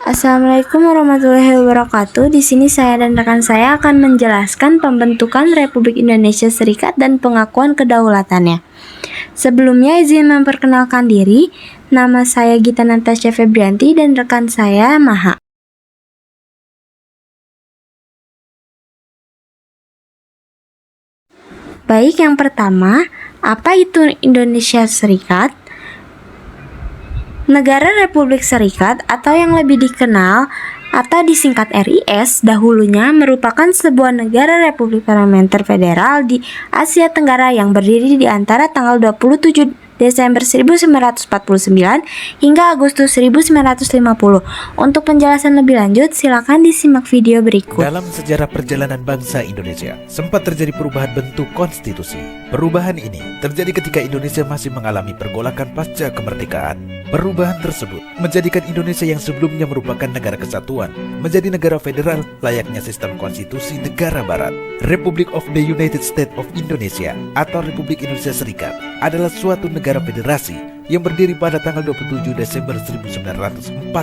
Assalamualaikum warahmatullahi wabarakatuh. Di sini saya dan rekan saya akan menjelaskan pembentukan Republik Indonesia Serikat dan pengakuan kedaulatannya. Sebelumnya izin memperkenalkan diri. Nama saya Gita Natasha Febrianti dan rekan saya Maha. Baik, yang pertama, apa itu Indonesia Serikat? Negara Republik Serikat atau yang lebih dikenal atau disingkat RIS dahulunya merupakan sebuah negara republik parlementer federal di Asia Tenggara yang berdiri di antara tanggal 27 Desember 1949 hingga Agustus 1950. Untuk penjelasan lebih lanjut, silakan disimak video berikut. Dalam sejarah perjalanan bangsa Indonesia, sempat terjadi perubahan bentuk konstitusi. Perubahan ini terjadi ketika Indonesia masih mengalami pergolakan pasca kemerdekaan. Perubahan tersebut menjadikan Indonesia yang sebelumnya merupakan negara kesatuan menjadi negara federal layaknya sistem konstitusi negara barat. Republic of the United States of Indonesia atau Republik Indonesia Serikat adalah suatu negara federasi yang berdiri pada tanggal 27 Desember 1949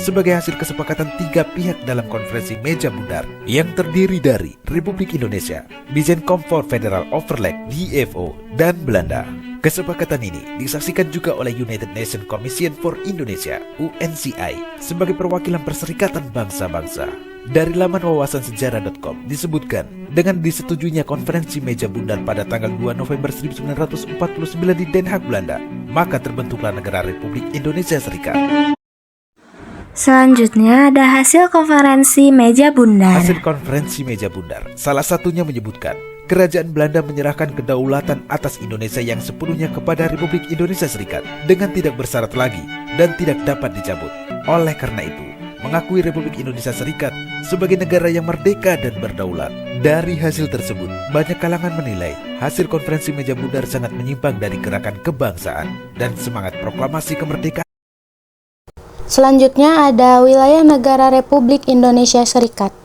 sebagai hasil kesepakatan tiga pihak dalam konferensi meja bundar yang terdiri dari Republik Indonesia, Bizen Comfort Federal Overleg DFO, dan Belanda. Kesepakatan ini disaksikan juga oleh United Nations Commission for Indonesia (UNCI) sebagai perwakilan perserikatan bangsa-bangsa. Dari laman wawasansejarah.com disebutkan, dengan disetujuinya konferensi meja bundar pada tanggal 2 November 1949 di Den Haag, Belanda, maka terbentuklah negara Republik Indonesia Serikat. Selanjutnya ada hasil konferensi meja bundar. Hasil konferensi meja bundar salah satunya menyebutkan Kerajaan Belanda menyerahkan kedaulatan atas Indonesia yang sepenuhnya kepada Republik Indonesia Serikat dengan tidak bersyarat lagi dan tidak dapat dicabut. Oleh karena itu, mengakui Republik Indonesia Serikat sebagai negara yang merdeka dan berdaulat. Dari hasil tersebut, banyak kalangan menilai hasil konferensi meja bundar sangat menyimpang dari gerakan kebangsaan dan semangat proklamasi kemerdekaan. Selanjutnya ada wilayah negara Republik Indonesia Serikat.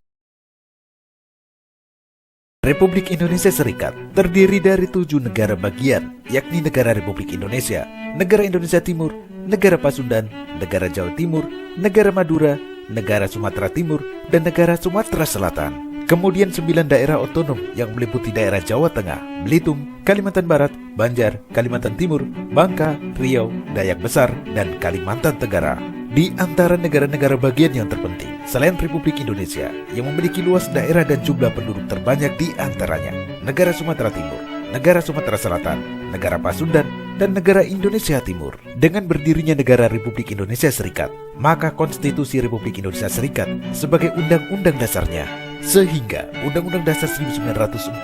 Republik Indonesia Serikat terdiri dari 7 negara bagian, yakni Negara Republik Indonesia, Negara Indonesia Timur, Negara Pasundan, Negara Jawa Timur, Negara Madura, Negara Sumatera Timur, dan Negara Sumatera Selatan. Kemudian 9 daerah otonom yang meliputi daerah Jawa Tengah, Belitung, Kalimantan Barat, Banjar, Kalimantan Timur, Bangka, Riau, Dayak Besar, dan Kalimantan Tenggara. Di antara negara-negara bagian yang terpenting, selain Republik Indonesia yang memiliki luas daerah dan jumlah penduduk terbanyak di antaranya, Negara Sumatera Timur, Negara Sumatera Selatan, Negara Pasundan, dan Negara Indonesia Timur. Dengan berdirinya Negara Republik Indonesia Serikat, maka Konstitusi Republik Indonesia Serikat sebagai undang-undang dasarnya, sehingga Undang-Undang Dasar 1945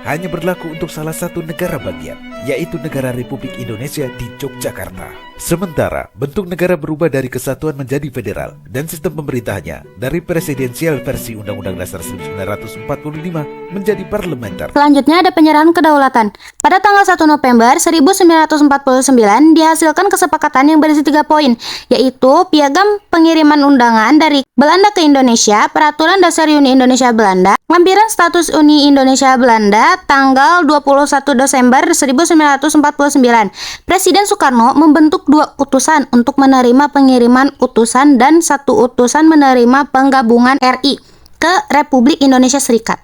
hanya berlaku untuk salah satu negara bagian, yaitu Negara Republik Indonesia di Yogyakarta. Sementara bentuk negara berubah dari kesatuan menjadi federal dan sistem pemerintahnya dari presidensial versi Undang-Undang Dasar 1945 menjadi parlementer. Selanjutnya ada penyerahan kedaulatan. Pada tanggal 1 November 1949 dihasilkan kesepakatan yang berisi 3 poin, yaitu piagam pengiriman undangan dari Belanda ke Indonesia, Peraturan Dasar Uni Indonesia Belanda, lampiran status Uni Indonesia Belanda tanggal 21 Desember 1949. Presiden Soekarno membentuk 2 utusan untuk menerima pengiriman utusan dan 1 utusan menerima penggabungan RI ke Republik Indonesia Serikat.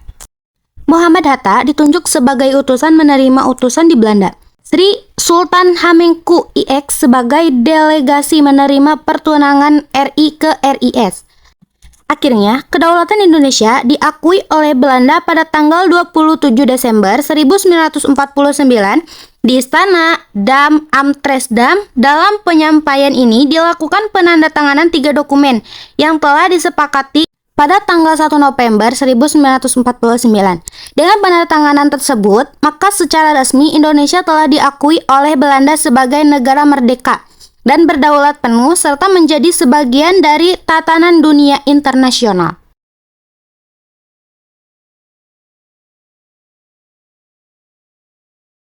Muhammad Hatta ditunjuk sebagai utusan menerima utusan di Belanda. Sri Sultan Hamengku IX sebagai delegasi menerima pertunangan RI ke RIS. Akhirnya, kedaulatan Indonesia diakui oleh Belanda pada tanggal 27 Desember 1949 di Istana Dam Amsterdam. Dalam penyampaian ini dilakukan penandatanganan 3 dokumen yang telah disepakati pada tanggal 1 November 1949. Dengan penandatanganan tersebut, maka secara resmi Indonesia telah diakui oleh Belanda sebagai negara merdeka dan berdaulat penuh serta menjadi sebagian dari tatanan dunia internasional.